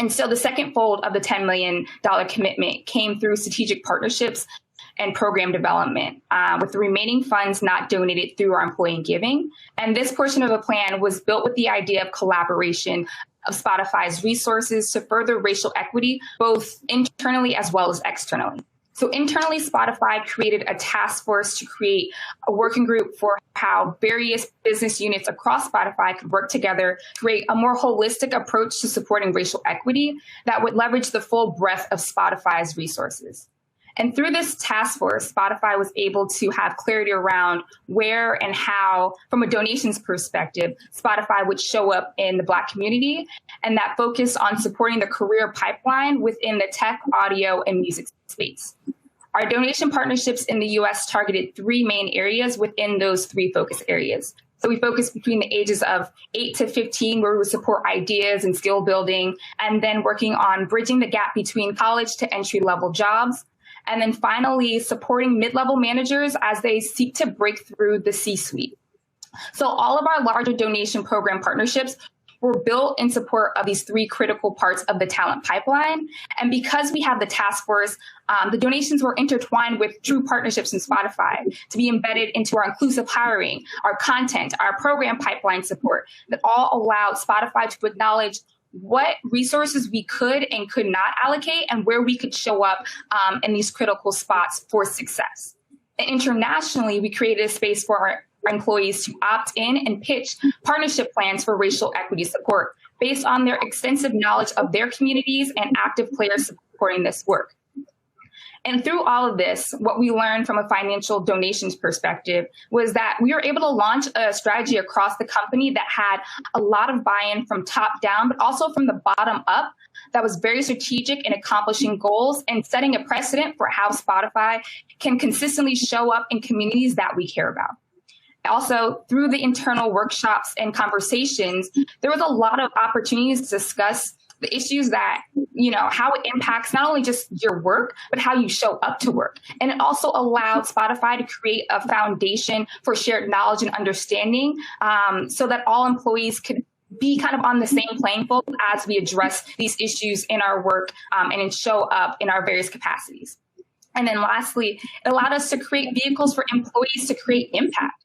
And so the second fold of the $10 million commitment came through strategic partnerships and program development, with the remaining funds not donated through our employee giving. And this portion of the plan was built with the idea of collaboration of Spotify's resources to further racial equity, both internally as well as externally. So internally, Spotify created a task force to create a working group for how various business units across Spotify could work together to create a more holistic approach to supporting racial equity that would leverage the full breadth of Spotify's resources. And through this task force, Spotify was able to have clarity around where and how, from a donations perspective, Spotify would show up in the Black community, and that focused on supporting the career pipeline within the tech, audio, and music space. Our donation partnerships in the U.S. targeted three main areas within those three focus areas. So we focused between the ages of 8 to 15, where we would support ideas and skill building, and then working on bridging the gap between college to entry-level jobs. And then finally, supporting mid-level managers as they seek to break through the C-suite. So all of our larger donation program partnerships were built in support of these three critical parts of the talent pipeline. And because we have the task force, the donations were intertwined with true partnerships in Spotify to be embedded into our inclusive hiring, our content, our program pipeline support that all allowed Spotify to acknowledge what resources we could and could not allocate and where we could show up in these critical spots for success. And internationally, we created a space for our employees to opt in and pitch partnership plans for racial equity support based on their extensive knowledge of their communities and active players supporting this work. And through all of this, what we learned from a financial donations perspective was that we were able to launch a strategy across the company that had a lot of buy-in from top down, but also from the bottom up, that was very strategic in accomplishing goals and setting a precedent for how Spotify can consistently show up in communities that we care about. Also, through the internal workshops and conversations, there was a lot of opportunities to discuss the issues that, how it impacts not only just your work, but how you show up to work. And it also allowed Spotify to create a foundation for shared knowledge and understanding, so that all employees could be kind of on the same playing field as we address these issues in our work and show up in our various capacities. And then lastly, it allowed us to create vehicles for employees to create impact.